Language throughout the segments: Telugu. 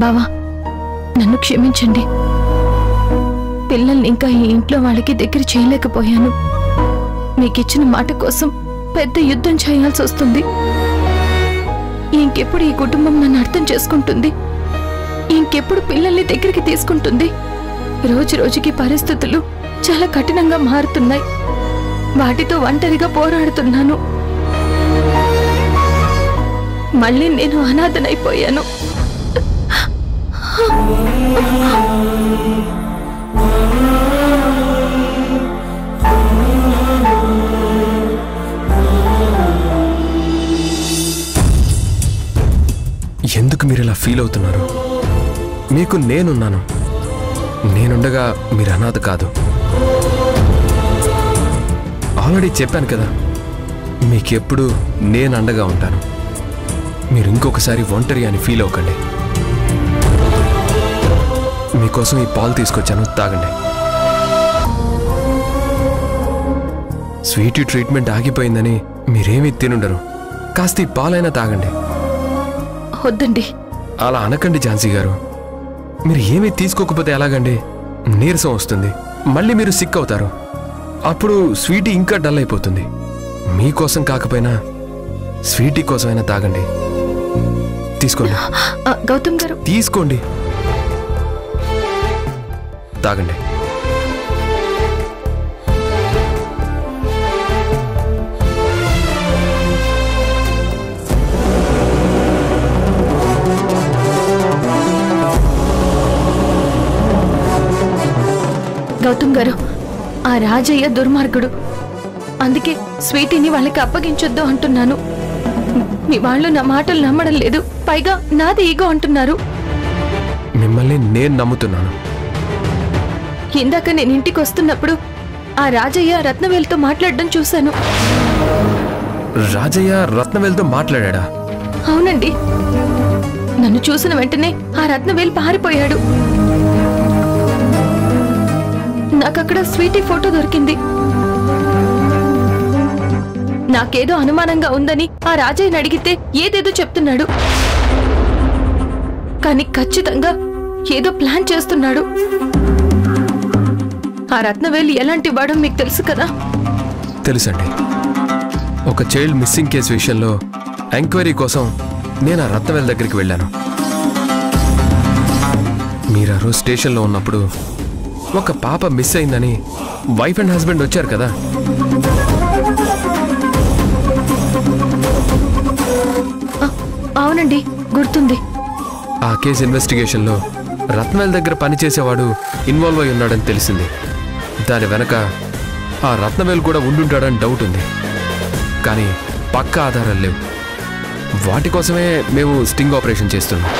బావా, నన్ను క్షమించండి. పిల్లల్ని ఇంకా ఈ ఇంట్లో వాళ్ళకి దగ్గర చేయలేకపోయాను. మీకిచ్చిన మాట కోసం పెద్ద యుద్ధం చేయాల్సి వస్తుంది. ఇంకెప్పుడు ఈ కుటుంబం నన్ను అర్థం చేసుకుంటుంది? ఇంకెప్పుడు పిల్లల్ని దగ్గరికి తీసుకుంటుంది? రోజు రోజుకి పరిస్థితులు చాలా కఠినంగా మారుతున్నాయి. వాటితో ఒంటరిగా పోరాడుతున్నాను. మళ్ళీ నేను అనాథనైపోయాను. ఎందుకు మీరు ఇలా ఫీల్ అవుతున్నారు? మీకు నేనున్నాను. నేనుండగా మీరు అనాథ కాదు. ఆల్రెడీ చెప్పాను కదా, మీకెప్పుడు నేను అండగా ఉంటాను. మీరు ఇంకొకసారి ఒంటరి అని ఫీల్ అవ్వకండి. మీకోసం ఈ పాలు తీసుకొచ్చాను, తాగండి. స్వీటీ ట్రీట్మెంట్ ఆగిపోయిందని మీరేమీ తినుండరు. కాస్త ఈ పాలైనా తాగండి. వద్దండి. అలా అనకండి ఝాన్సీ గారు. మీరు ఏమీ తీసుకోకపోతే ఎలాగండి? నీరసం వస్తుంది, మళ్ళీ మీరు సిక్ అవుతారు. అప్పుడు స్వీటీ ఇంకా డల్ అయిపోతుంది. మీకోసం కాకపోయినా స్వీటీ కోసమైనా తాగండి. తీసుకోండి. గౌతమ్ గారు, తీసుకోండి, తాగండి. గౌతమ్ గారు, ఆ రాజయ్య దుర్మార్గుడు. అందుకే స్వీటీని వాళ్ళకి అప్పగించొద్దు అంటున్నాను. మీ వాళ్ళు నా మాటలు నమ్మడం లేదు. పైగా నాది ఈగో అంటున్నారు. మిమ్మల్ని నేను నమ్ముతున్నాను. ఇందాక నేను ఇంటికి వస్తున్నప్పుడు ఆ రాజయ్య రత్నవేలుతో మాట్లాడడం చూశాను. రాజయ్య రత్నవేలుతో మాట్లాడా? అవునండి. నన్ను చూసిన వెంటనే ఆ రత్నవేలు పారిపోయాడు. నాకక్కడ స్వీటీ ఫోటో దొరికింది. నాకేదో అనుమానంగా ఉందని ఆ రాజయ్యని అడిగితే ఏదేదో చెప్తున్నాడు. కానీ ఖచ్చితంగా ఏదో ప్లాన్ చేస్తున్నాడు. ఆ రత్నవేలు ఎలాంటి వాడో మీకు తెలుసు కదా? తెలుసండి. ఒక చైల్డ్ మిస్సింగ్ కేసు విషయంలో ఎంక్వైరీ కోసం నేను ఆ రత్నవేలు దగ్గరికి వెళ్ళాను. మీరు ఆ రోజు స్టేషన్లో ఉన్నప్పుడు ఒక పాప మిస్ అయిందని వైఫ్ అండ్ హస్బెండ్ వచ్చారు కదా. అవునండి, గుర్తుంది. ఆ కేసు ఇన్వెస్టిగేషన్లో రత్నవేల్ దగ్గర పనిచేసేవాడు ఇన్వాల్వ్ అయి ఉన్నాడని తెలిసింది. దాని వెనక ఆ రత్నవేల్ కూడా ఉండుంటాడని డౌట్ ఉంది. కానీ పక్కా ఆధారాలు లేవు. వాటి కోసమే మేము స్టింగ్ ఆపరేషన్ చేస్తున్నాం.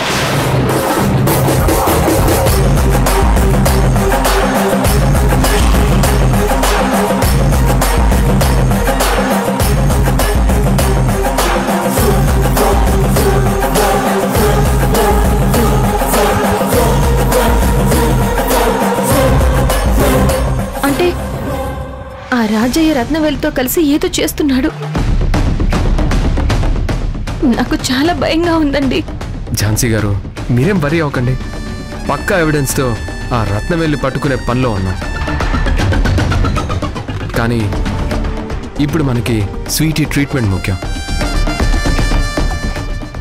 రాజయ్య రత్నవేలుతో కలిసి ఏదో చేస్తున్నాడు. నాకు చాలా భయంగా ఉందండి. ఝాన్సీ గారు, మీరేం వరీ అవ్వకండి. పక్కా ఎవిడెన్స్తో ఆ రత్నవేలు పట్టుకునే పనిలో ఉన్నాం. కానీ ఇప్పుడు మనకి స్వీటీ ట్రీట్మెంట్ ముఖ్యం.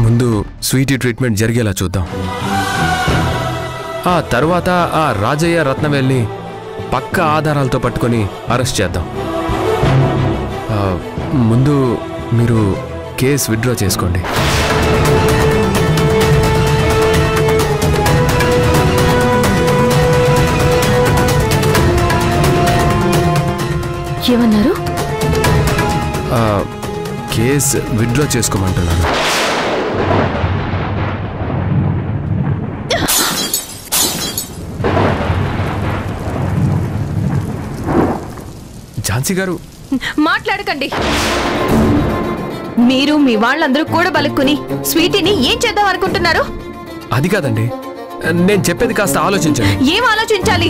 ముందు స్వీటీ ట్రీట్మెంట్ జరిగేలా చూద్దాం. ఆ తర్వాత ఆ రాజయ్య రత్నవేల్ని పక్కా ఆధారాలతో పట్టుకొని అరెస్ట్ చేద్దాం. ముందు మీరు కేసు విత్డ్రా చేసుకోండి. ఏమన్నారు? Case withdraw చేసుకోమంటున్నాను. ఝాన్సీ గారు, మాట్లాడకండి. మీరు మీ వాళ్ళందరూ కూడా బలుక్కుని స్వీటీని ఏం చేద్దాం అనుకుంటున్నారు? అది కాదండి, నేను చెప్పేది కాస్త ఆలోచించండి. ఏం ఆలోచించాలి?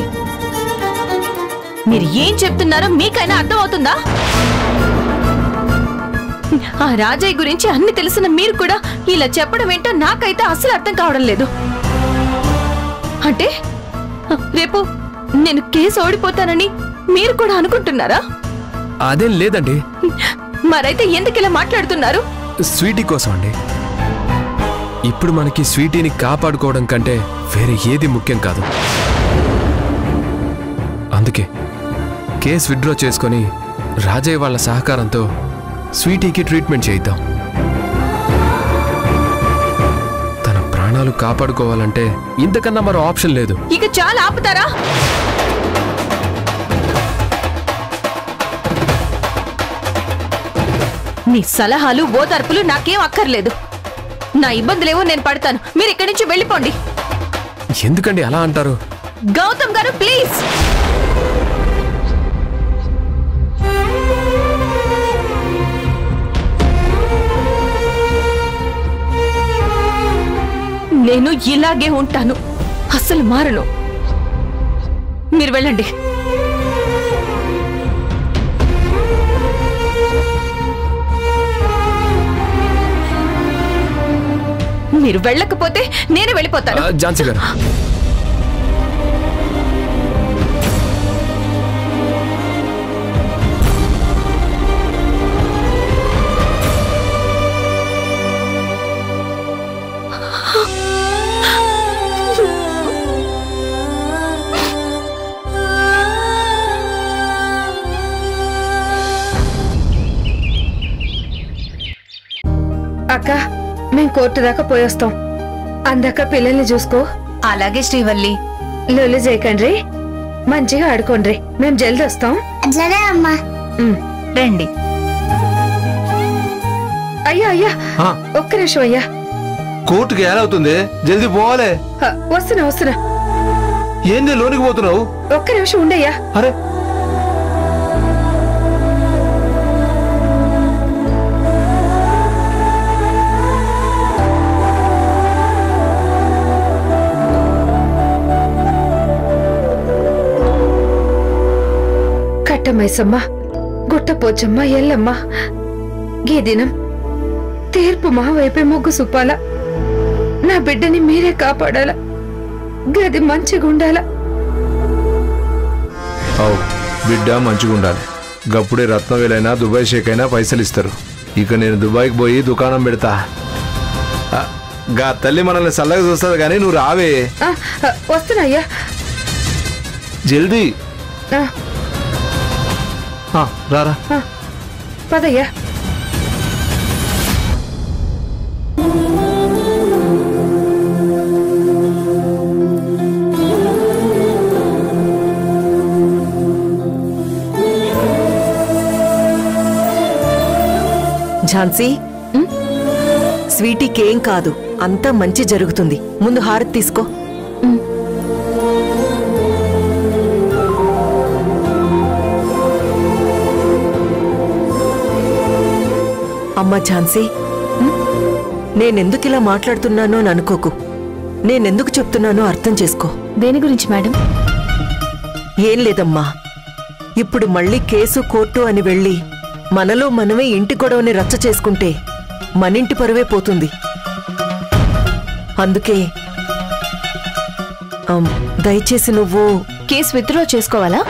మీరు ఏం చెప్తున్నారో మీకైనా అర్థం అవుతుందా? ఆ రాజయ్య గురించి అన్ని తెలిసిన మీరు కూడా ఇలా చెప్పడం ఏంటో నాకైతే అసలు అర్థం కావడం లేదు. అంటే రేపు నేను కేసు ఓడిపోతానని మీరు కూడా అనుకుంటున్నారా? అదేం లేదండి. మరైతే ఎందుకు ఇలా మాట్లాడుతున్నారు? స్వీటీ కోసం అండి. ఇప్పుడు మనకి స్వీటీని కాపాడుకోవడం కంటే వేరే ఏది ముఖ్యం కాదు. అందుకే కేసు విత్డ్రా చేసుకొని రాజయ్య వాళ్ళ సహకారంతో స్వీటీకి ట్రీట్మెంట్ చేయిద్దాం. తన ప్రాణాలు కాపాడుకోవాలంటే ఇంతకన్నా మరో ఆప్షన్ లేదు. ఇక చాలా ఆపుతారా? నీ సలహాలు ఓదార్పులు నాకేం అక్కర్లేదు. నా ఇబ్బందులేవో నేను పడతాను. మీరు ఇక్కడి నుంచి వెళ్ళిపోండి. ఎందుకండి అలా అంటారు? గౌతమ్ గారు ప్లీజ్. నేను ఇలాగే ఉంటాను, అస్సలు మారను. మీరు వెళ్ళండి. మీరు వెళ్ళకపోతే నేనే వెళ్ళిపోతాను. ఝాన్సీ గారు, అక్క, మేము కోర్టు దాకా పోయొస్తాం. అందాక పిల్లల్ని చూసుకో. అలాగే శ్రీవల్లి. లొల్లి చేయకండ్రి, మంచిగా ఆడుకోండ్రి. మేము జల్ది వస్తాం. అట్లనే అమ్మా. రండి. అయ్యా అయ్యా, ఒక్క నిమిషం అయ్యా. కోర్టుకి ఏలవుతుంది, జల్దీ పోవాలి. వస్తున్నా వస్తున్నా. ఏంది లోనికి పోతున్నావు? ఒక్క నిమిషం ఉండయ్యా. అరే కట్టమైసమ్మ, గుట్టపోచమ్మ, ఎల్లమ్మ, గీ దినం తీర్పు మా వైపే మొగ్గు సుప్పాల. నా బిడ్డని మీరే కాపాడాల. గది మంచిగుండాల. అవు బిడ్డ మంచిగుండాలి. గప్పుడే రత్నవేలైనా దుబాయ్ షేక్ అయినా పైసలు ఇస్తారు. ఇక నేను దుబాయ్కి పోయి దుకాణం పెడతా. గా తల్లి మనల్ని చల్లగా చూస్తుంది కానీ నువ్వు రావే. వస్తున్నా అయ్యా. జల్దీ రారా. పదయ్యా. ఝాన్సీ, స్వీటీకేం కాదు, అంతా మంచి జరుగుతుంది. ముందు హారతి తీసుకో. అమ్మా ఝాన్సీ, నేనెందుకు ఇలా మాట్లాడుతున్నానో అని అనుకోకు. నేనెందుకు చెప్తున్నానో అర్థం చేసుకో. దేని గురించి మేడం? ఏం లేదమ్మా, ఇప్పుడు మళ్ళీ కేసు కోర్టు అని వెళ్ళి మనలో మనమే ఇంటి గొడవని రచ్చ చేసుకుంటే మనింటి పరువే పోతుంది. అందుకే దయచేసి నువ్వు కేసు విత్డ్రా చేసుకోవాలా?